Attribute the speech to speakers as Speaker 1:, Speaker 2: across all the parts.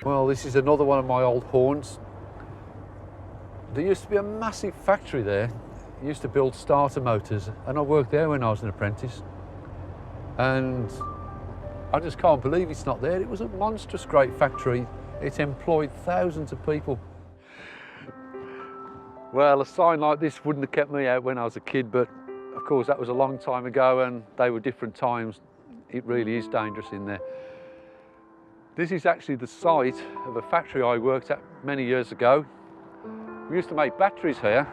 Speaker 1: Well, this is another one of my old haunts. There used to be a massive factory there. It used to build starter motors, and I worked there when I was an apprentice. And I just can't believe it's not there. It was a monstrous great factory. It employed thousands of people. Well, a sign like this wouldn't have kept me out when I was a kid, but of course that was a long time ago and they were different times. It really is dangerous in there. This is actually the site of a factory I worked at many years ago. We used to make batteries here.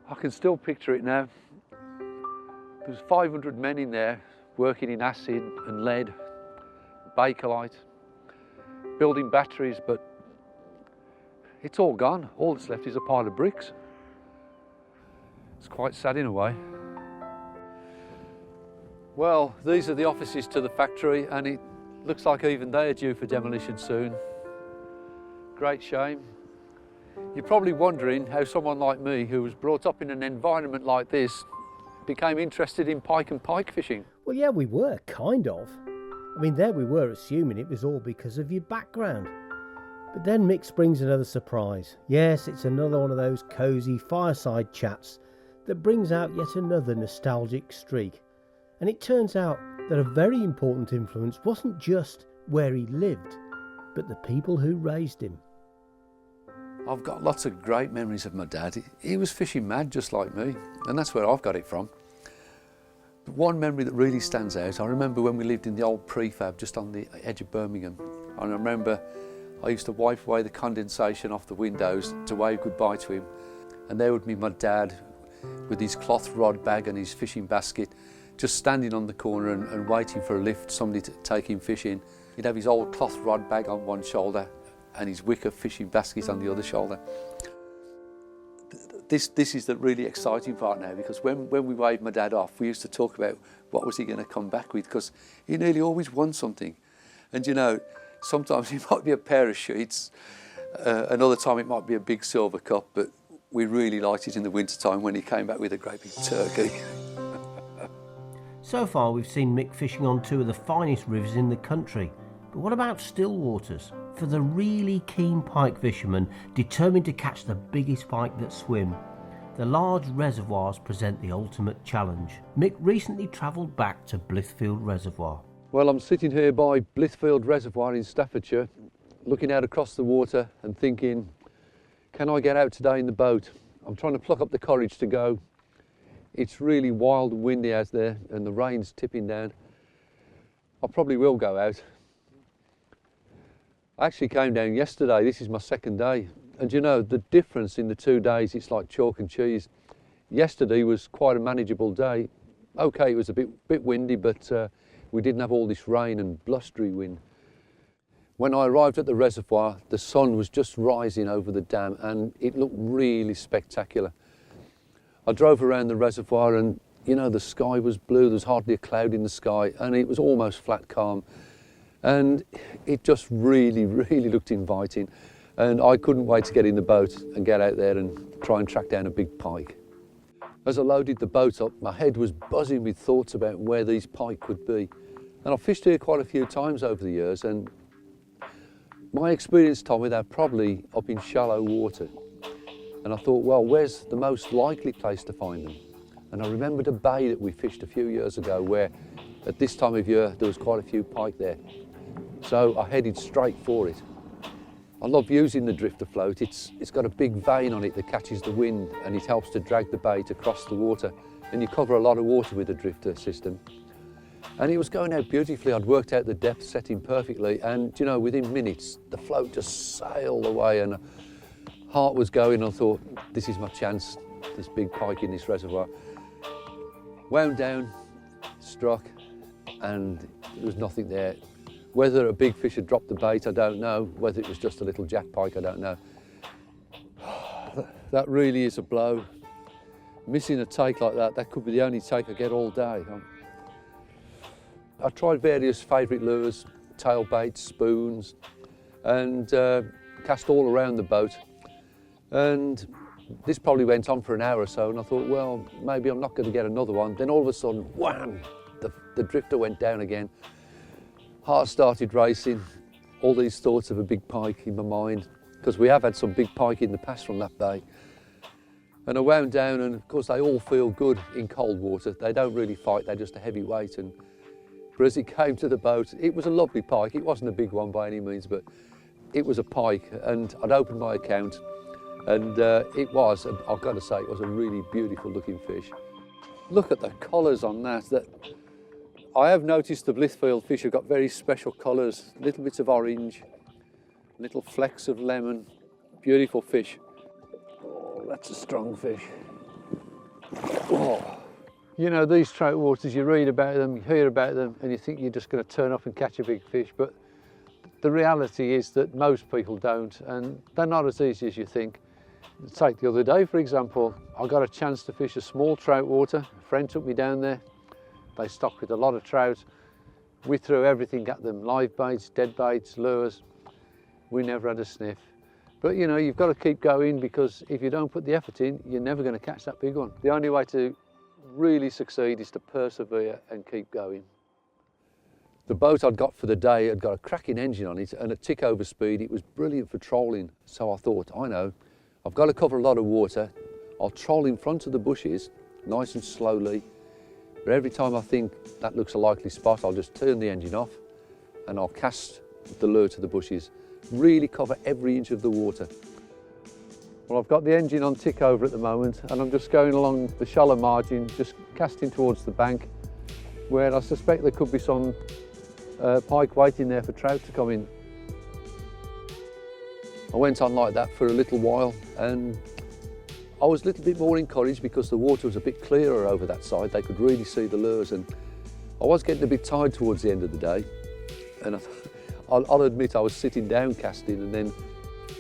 Speaker 1: I can still picture it now. There's 500 men in there working in acid and lead, bakelite, building batteries, but it's all gone. All that's left is a pile of bricks. It's quite sad in a way. Well, these are the offices to the factory, and it looks like even they are due for demolition soon. Great shame. You're probably wondering how someone like me, who was brought up in an environment like this, became interested in pike and pike fishing.
Speaker 2: Well, yeah, we were, kind of. I mean, there we were assuming it was all because of your background. But then Mick brings another surprise. Yes, it's another one of those cosy fireside chats that brings out yet another nostalgic streak. And it turns out that a very important influence wasn't just where he lived, but the people who raised him.
Speaker 1: I've got lots of great memories of my dad. He was fishing mad just like me, and that's where I've got it from. But one memory that really stands out, I remember when we lived in the old prefab just on the edge of Birmingham. And I remember I used to wipe away the condensation off the windows to wave goodbye to him. And there would be my dad with his cloth rod bag and his fishing basket, just standing on the corner and waiting for a lift, somebody to take him fishing. He'd have his old cloth rod bag on one shoulder and his wicker fishing basket on the other shoulder. This is the really exciting part now, because when we waved my dad off, we used to talk about what was he going to come back with, because he nearly always won something. And you know, sometimes it might be a pair of sheets, another time it might be a big silver cup, but we really liked it in the winter time when he came back with a great big turkey.
Speaker 2: So far we've seen Mick fishing on two of the finest rivers in the country. But what about still waters? For the really keen pike fishermen determined to catch the biggest pike that swim, the large reservoirs present the ultimate challenge. Mick recently travelled back to Blithfield Reservoir.
Speaker 1: Well, I'm sitting here by Blithfield Reservoir in Staffordshire, looking out across the water and thinking, can I get out today in the boat? I'm trying to pluck up the courage to go. It's really wild and windy out there and the rain's tipping down. I probably will go out. I actually came down yesterday. This is my second day. And you know, the difference in the 2 days, it's like chalk and cheese. Yesterday was quite a manageable day. Okay, it was a bit windy, but we didn't have all this rain and blustery wind. When I arrived at the reservoir, the sun was just rising over the dam and it looked really spectacular. I drove around the reservoir and You know, the sky was blue, there was hardly a cloud in the sky, and it was almost flat calm. And it just really, really looked inviting. And I couldn't wait to get in the boat and get out there and try and track down a big pike. As I loaded the boat up, my head was buzzing with thoughts about where these pike could be. And I've fished here quite a few times over the years, and my experience told me they're probably up in shallow water. And I thought, well, where's the most likely place to find them? And I remembered a bay that we fished a few years ago where at this time of year there was quite a few pike there. So I headed straight for it. I love using the drifter float. It's got a big vane on it that catches the wind, and it helps to drag the bait across the water. And you cover a lot of water with the drifter system. And it was going out beautifully. I'd worked out the depth setting perfectly, and you know, within minutes the float just sailed away, and heart was going. I thought, this is my chance. There's big pike in this reservoir. Wound down, struck, and there was nothing there. Whether a big fish had dropped the bait, I don't know. Whether it was just a little jack pike, I don't know. That really is a blow. Missing a take like that could be the only take I get all day. I tried various favourite lures, tail baits, spoons, and cast all around the boat. And this probably went on for an hour or so, and I thought, well, maybe I'm not going to get another one. Then all of a sudden, wham, the drifter went down again. Heart started racing, all these thoughts of a big pike in my mind, because we have had some big pike in the past from that bay. And I wound down, and of course they all feel good in cold water. They don't really fight, they're just a heavy weight. But as it came to the boat, it was a lovely pike. It wasn't a big one by any means, but it was a pike, and I'd opened my account, and it was, I've got to say, it was a really beautiful looking fish. Look at the colours on that. I have noticed the Blithfield fish have got very special colours, little bits of orange, little flecks of lemon, beautiful fish. Oh, that's a strong fish. Oh. You know, these trout waters, you read about them, you hear about them, and you think you're just going to turn up and catch a big fish, but the reality is that most people don't, and they're not as easy as you think. Take the other day, for example, I got a chance to fish a small trout water. A friend took me down there. They stocked with a lot of trout. We threw everything at them, live baits, dead baits, lures. We never had a sniff. But you know, you've got to keep going, because if you don't put the effort in, you're never going to catch that big one. The only way to really succeed is to persevere and keep going. The boat I'd got for the day had got a cracking engine on it, and at tick over speed it was brilliant for trolling. So I thought, I know, I've got to cover a lot of water. I'll troll in front of the bushes, nice and slowly. But every time I think that looks a likely spot, I'll just turn the engine off and I'll cast the lure to the bushes. Really cover every inch of the water. Well, I've got the engine on tick over at the moment, and I'm just going along the shallow margin, just casting towards the bank, where I suspect there could be some pike waiting there for trout to come in. I went on like that for a little while, and I was a little bit more encouraged because the water was a bit clearer over that side. They could really see the lures, and I was getting a bit tired towards the end of the day. And I'll admit I was sitting down casting, and then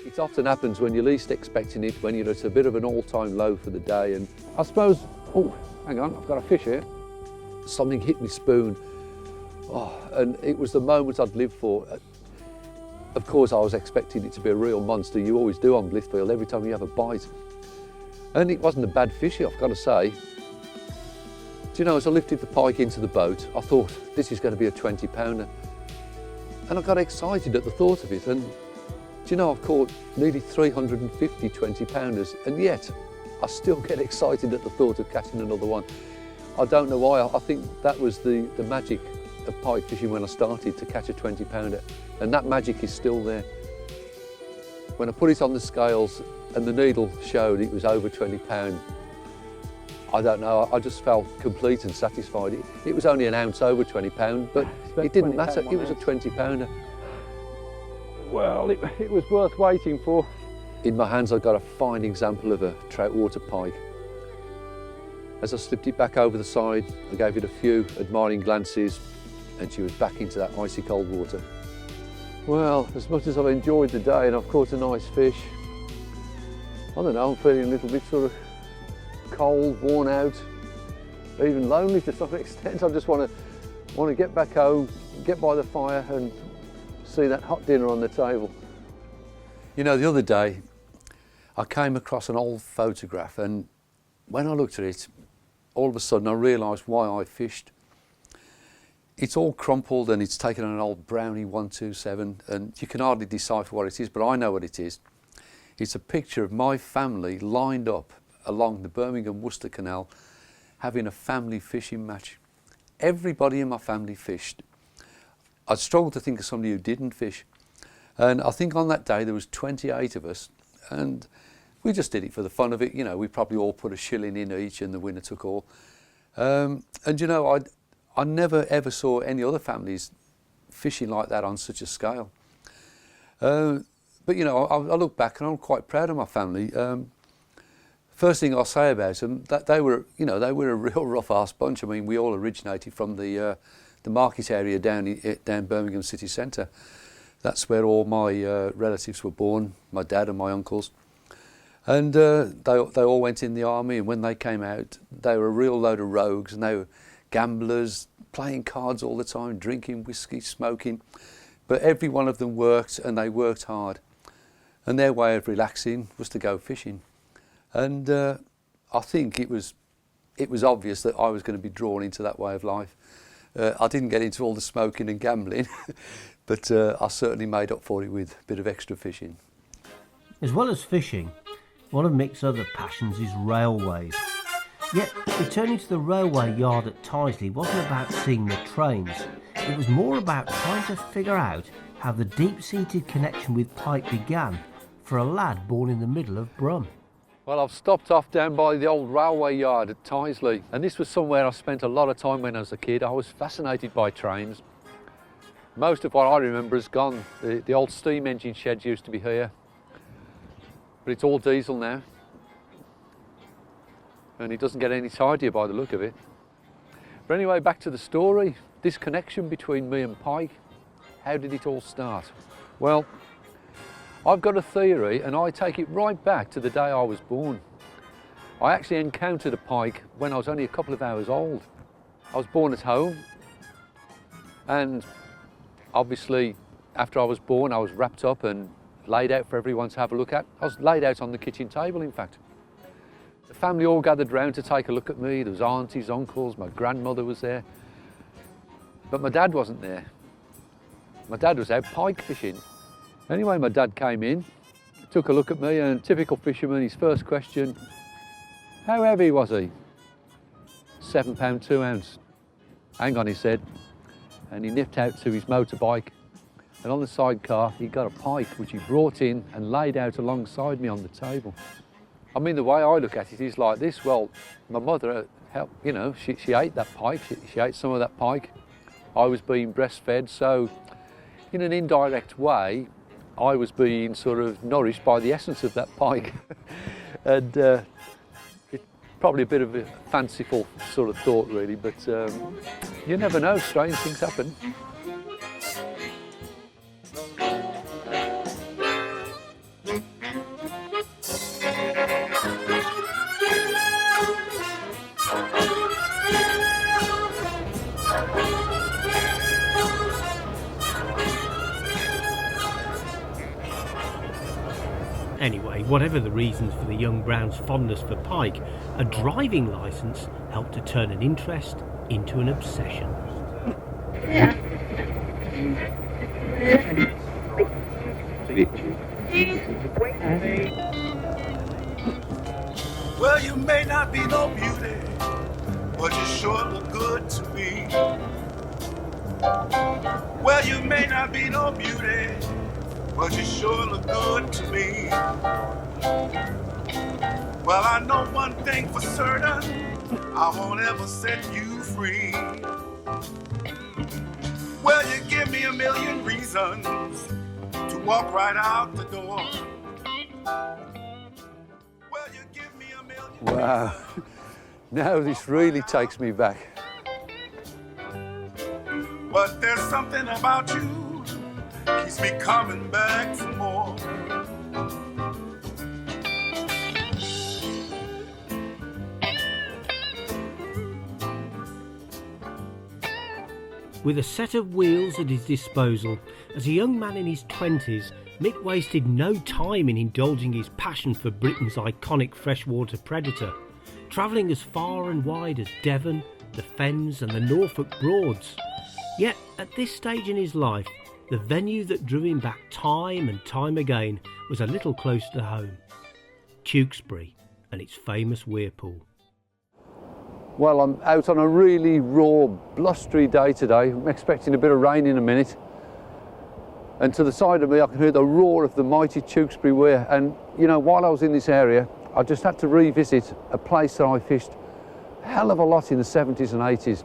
Speaker 1: it often happens when you're least expecting it, when you're at a bit of an all-time low for the day. And I suppose, oh, hang on, I've got a fish here. Something hit me spoon. Oh, and it was the moment I'd lived for. Of course, I was expecting it to be a real monster. You always do on Blithfield every time you have a bite. And it wasn't a bad fish, I've got to say. Do you know, as I lifted the pike into the boat, I thought, this is going to be a 20-pounder. And I got excited at the thought of it. And do you know, I've caught nearly 350 20-pounders, and yet I still get excited at the thought of catching another one. I don't know why. I think that was the magic of pike fishing when I started, to catch a 20-pounder. And that magic is still there. When I put it on the scales and the needle showed it was over 20 pounds, I don't know, I just felt complete and satisfied. It was only an ounce over 20 pounds, but it didn't matter, it was a 20-pounder. Well, it was worth waiting for. In my hands I got a fine example of a trout water pike. As I slipped it back over the side, I gave it a few admiring glances, and she was back into that icy cold water. Well, as much as I've enjoyed the day and I've caught a nice fish, I don't know, I'm feeling a little bit sort of cold, worn out. even lonely to some extent. I just want to get back home, get by the fire and see that hot dinner on the table. You know, the other day I came across an old photograph, and when I looked at it, all of a sudden I realised why I fished. It's all crumpled and it's taken on an old Brownie 127, and you can hardly decipher what it is, but I know what it is. It's a picture of my family lined up along the Birmingham-Worcester Canal having a family fishing match. Everybody in my family fished. I struggle to think of somebody who didn't fish. And I think on that day there was 28 of us, and we just did it for the fun of it. You know, we probably all put a shilling in each and the winner took all. And you know, I never ever saw any other families fishing like that on such a scale. But you know, I look back and I'm quite proud of my family. First thing I'll say about them, that they were a real rough-ass bunch. I mean, we all originated from the market area down Birmingham city centre. That's where all my relatives were born, my dad and my uncles. And they all went in the army, and when they came out, they were a real load of rogues, and they were gamblers, playing cards all the time, drinking whiskey, smoking. But every one of them worked, and they worked hard. And their way of relaxing was to go fishing. And I think it was obvious that I was going to be drawn into that way of life. I didn't get into all the smoking and gambling, but I certainly made up for it with a bit of extra fishing.
Speaker 2: As well as fishing, one of Mick's other passions is railways. Yet, returning to the railway yard at Tyseley wasn't about seeing the trains. It was more about trying to figure out how the deep-seated connection with Pike began for a lad born in the middle of Brum.
Speaker 1: Well, I've stopped off down by the old railway yard at Tyseley, and this was somewhere I spent a lot of time when I was a kid. I was fascinated by trains. Most of what I remember is gone. The old steam engine sheds used to be here, but it's all diesel now. And it doesn't get any tidier by the look of it. But anyway, back to the story. This connection between me and Pike, how did it all start? Well, I've got a theory, and I take it right back to the day I was born. I actually encountered a pike when I was only a couple of hours old. I was born at home, and obviously after I was born I was wrapped up and laid out for everyone to have a look at. I was laid out on the kitchen table, in fact. The family all gathered round to take a look at me. There was aunties, uncles, my grandmother was there. But my dad wasn't there. My dad was out pike fishing. Anyway, my dad came in, took a look at me, and typical fisherman, his first question, how heavy was he? 7 pound 2 ounce. Hang on, he said. And he nipped out to his motorbike, and on the sidecar he got a pike which he brought in and laid out alongside me on the table. I mean, the way I look at it is like this. Well, my mother, you know, she ate that pike, she ate some of that pike. I was being breastfed, so in an indirect way, I was being sort of nourished by the essence of that pike. And it's probably a bit of a fanciful sort of thought, really, but you never know, strange things happen.
Speaker 2: Anyway, whatever the reasons for the young Brown's fondness for pike, a driving licence helped to turn an interest into an obsession.
Speaker 3: Well, you may not be no beauty, but you sure look good to me. Well, you may not be no beauty, but you sure look good to me. Well, I know one thing for certain, I won't ever set you free. Well, you give me a million reasons to walk right out the door. Well, you give me a million
Speaker 1: Wow.
Speaker 3: reasons.
Speaker 1: Now this really takes me back.
Speaker 3: But there's something about you keeps me coming back for more.
Speaker 2: With a set of wheels at his disposal, as a young man in his 20s, Mick wasted no time in indulging his passion for Britain's iconic freshwater predator, travelling as far and wide as Devon, the Fens and the Norfolk Broads. Yet, at this stage in his life, the venue that drew him back time and time again was a little closer to home, Tewkesbury and its famous weir pool.
Speaker 1: Well, I'm out on a really raw, blustery day today. I'm expecting a bit of rain in a minute. And to the side of me, I can hear the roar of the mighty Tewkesbury weir. And, you know, while I was in this area, I just had to revisit a place that I fished a hell of a lot in the 70s and 80s.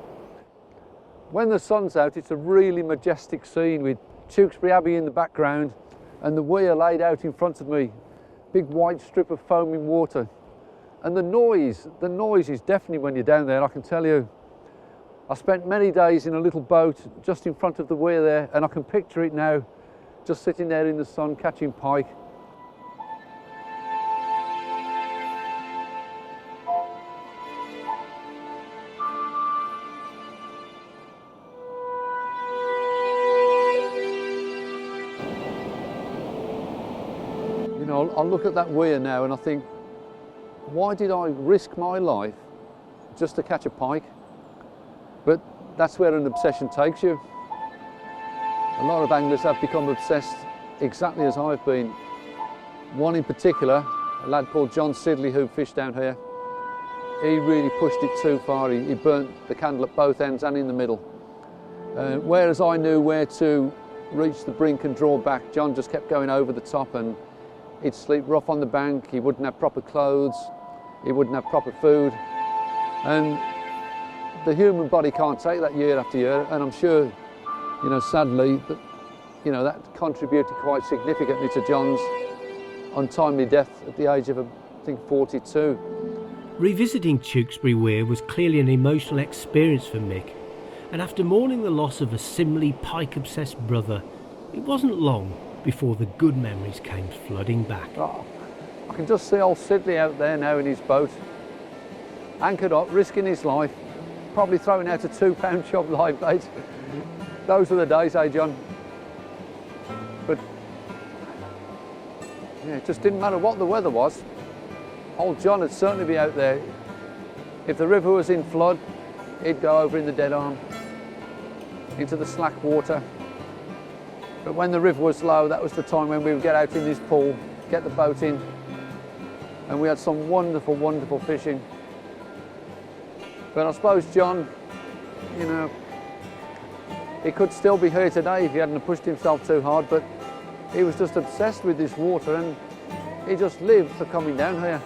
Speaker 1: When the sun's out, it's a really majestic scene with Tewkesbury Abbey in the background and the weir laid out in front of me. Big white strip of foaming water. And the noise is deafening when you're down there, I can tell you. I spent many days in a little boat just in front of the weir there, and I can picture it now, just sitting there in the sun catching pike. You know, I look at that weir now and I think, why did I risk my life just to catch a pike? But that's where an obsession takes you. A lot of anglers have become obsessed exactly as I've been. One in particular, a lad called John Sidley who fished down here, he really pushed it too far. He burnt the candle at both ends and in the middle. Whereas I knew where to reach the brink and draw back, John just kept going over the top, and he'd sleep rough on the bank, he wouldn't have proper clothes, he wouldn't have proper food. And the human body can't take that year after year, and I'm sure, you know, sadly, that contributed quite significantly to John's untimely death at the age of, I think, 42.
Speaker 2: Revisiting Tewkesbury Weir was clearly an emotional experience for Mick, and after mourning the loss of a similarly pike-obsessed brother, it wasn't long before the good memories came flooding back.
Speaker 1: Oh, I can just see old Sidley out there now in his boat, anchored up, risking his life, probably throwing out a £2 chub live bait. Those were the days, eh, John? But yeah, it just didn't matter what the weather was. Old John would certainly be out there. If the river was in flood, he'd go over in the dead arm into the slack water. But when the river was low, that was the time when we would get out in this pool, get the boat in, and we had some wonderful, wonderful fishing. But I suppose John, you know, he could still be here today if he hadn't pushed himself too hard, but he was just obsessed with this water and he just lived for coming down here.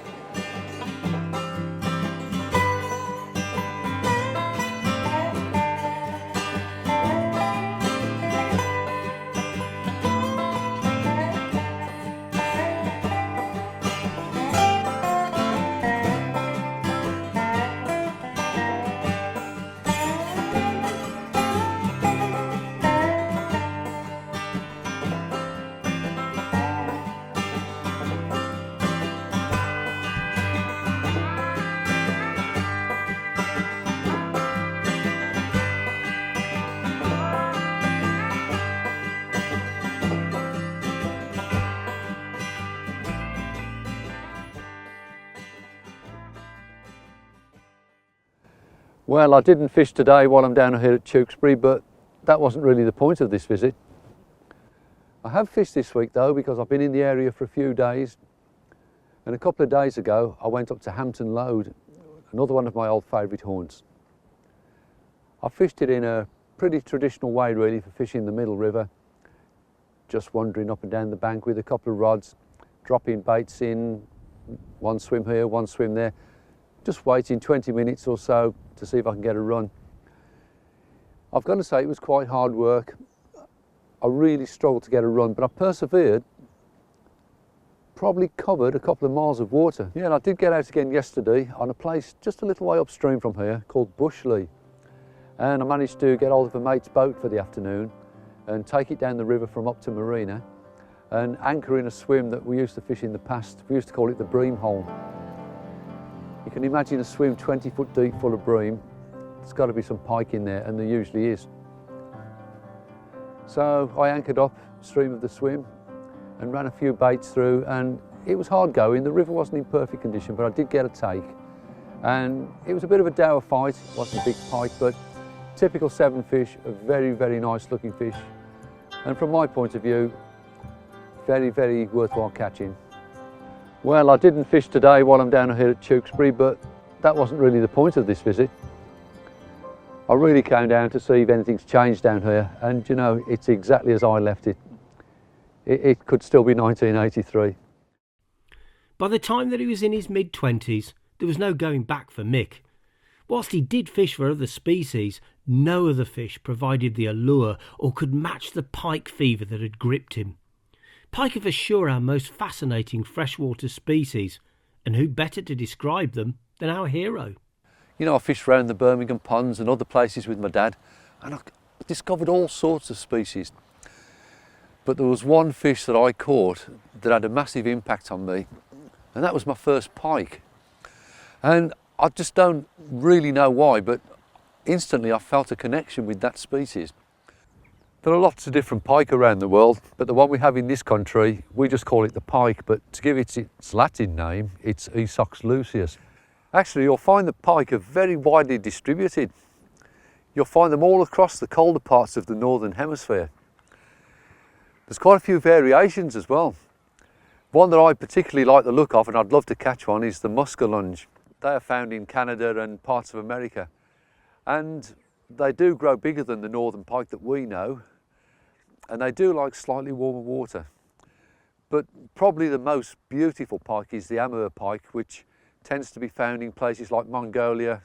Speaker 1: Well, I didn't fish today while I'm down here at Tewkesbury, but that wasn't really the point of this visit. I have fished this week though, because I've been in the area for a few days, and a couple of days ago I went up to Hampton Lode, another one of my old favourite haunts. I fished it in a pretty traditional way really for fishing the Middle River, just wandering up and down the bank with a couple of rods, dropping baits in, one swim here, one swim there, just waiting 20 minutes or so to see if I can get a run. I've got to say it was quite hard work. I really struggled to get a run, but I persevered, probably covered a couple of miles of water. Yeah, and I did get out again yesterday on a place just a little way upstream from here called Bushley. And I managed to get hold of a mate's boat for the afternoon and take it down the river from up to Marina and anchor in a swim that we used to fish in the past. We used to call it the bream hole. You can imagine a swim 20 foot deep full of bream. There's got to be some pike in there, and there usually is. So I anchored up stream of the swim and ran a few baits through, and it was hard going. The river wasn't in perfect condition, but I did get a take. And it was a bit of a dour fight. It wasn't a big pike, but typical 7 fish, a very, very nice looking fish. And from my point of view, very, very worthwhile catching. Well, I didn't fish today while I'm down here at Tewkesbury, but that wasn't really the point of this visit. I really came down to see if anything's changed down here, and you know, it's exactly as I left it. It could still be 1983.
Speaker 2: By the time that he was in his mid-20s, there was no going back for Mick. Whilst he did fish for other species, no other fish provided the allure or could match the pike fever that had gripped him. Pike are for sure our most fascinating freshwater species, and who better to describe them than our hero?
Speaker 1: You know, I fished around the Birmingham ponds and other places with my dad, and I discovered all sorts of species. But there was one fish that I caught that had a massive impact on me, and that was my first pike. And I just don't really know why, but instantly I felt a connection with that species. There are lots of different pike around the world, but the one we have in this country, we just call it the pike, but to give it its Latin name, it's Esox lucius. Actually, you'll find the pike are very widely distributed. You'll find them all across the colder parts of the northern hemisphere. There's quite a few variations as well. One that I particularly like the look of, and I'd love to catch one, is the muskellunge. They are found in Canada and parts of America, and they do grow bigger than the northern pike that we know, and they do like slightly warmer water. But probably the most beautiful pike is the Amur pike, which tends to be found in places like Mongolia,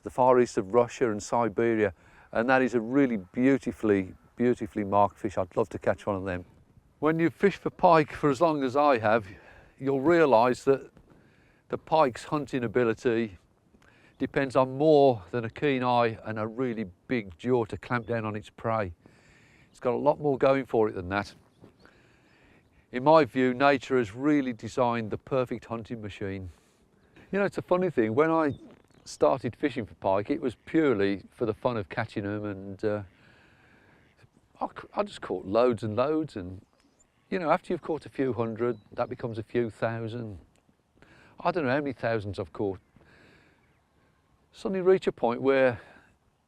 Speaker 1: the far east of Russia and Siberia, and that is a really beautifully marked fish. I'd love to catch one of them. When you fish for pike for as long as I have, you'll realise that the pike's hunting ability depends on more than a keen eye and a really big jaw to clamp down on its prey. It's got a lot more going for it than that. In my view, nature has really designed the perfect hunting machine. You know, it's a funny thing, when I started fishing for pike, it was purely for the fun of catching them, and I just caught loads and loads, and you know, after you've caught a few hundred, that becomes a few thousand. I don't know how many thousands I've caught. Suddenly reach a point where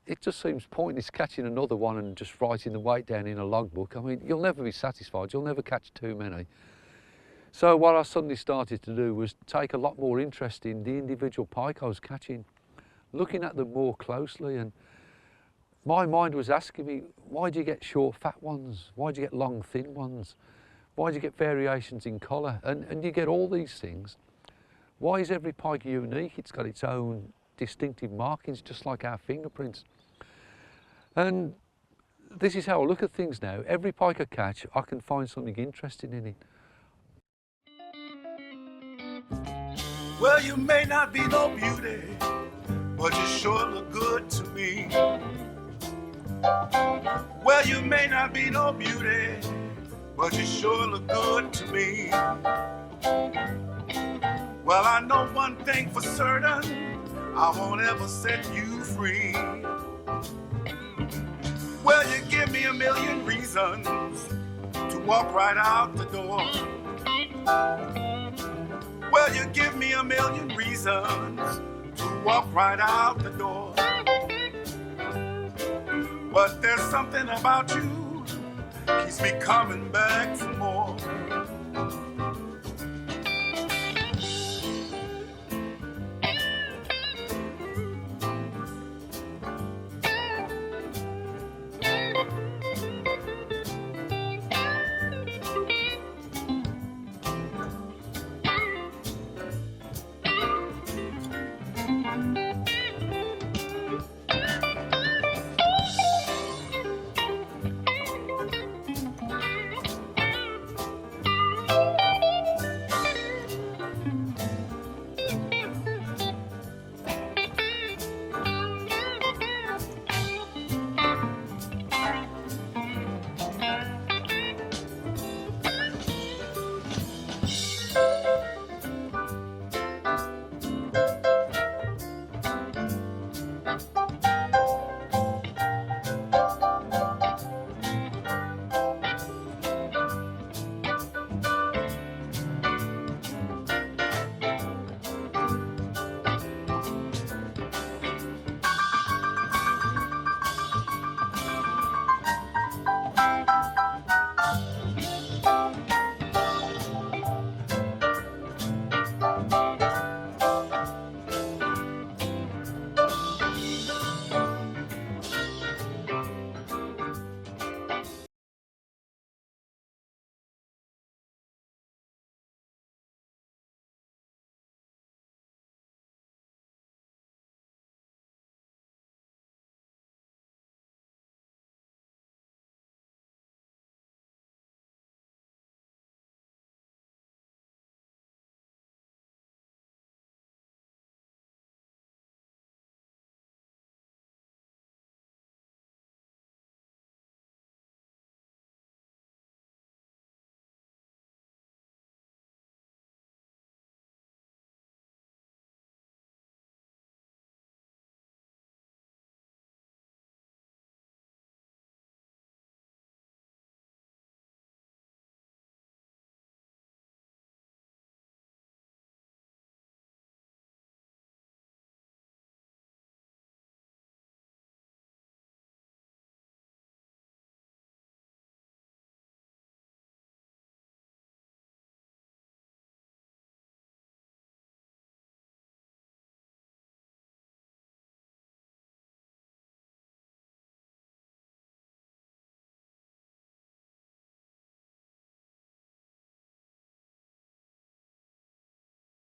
Speaker 1: it just seems pointless catching another one and just writing the weight down in a logbook. I mean, you'll never be satisfied, you'll never catch too many. So what I suddenly started to do was take a lot more interest in the individual pike I was catching, looking at them more closely, and my mind was asking me, why do you get short, fat ones? Why do you get long, thin ones? Why do you get variations in colour? And you get all these things. Why is every pike unique? It's got its own distinctive markings, just like our fingerprints. And this is how I look at things now. Every pike I catch, I can find something interesting in it.
Speaker 3: Well, you may not be no beauty, but you sure look good to me. Well, you may not be no beauty, but you sure look good to me. Well, I know one thing for certain, I won't ever set you free. Well, you give me a million reasons to walk right out the door. Well, you give me a million reasons to walk right out the door. But there's something about you keeps me coming back for more.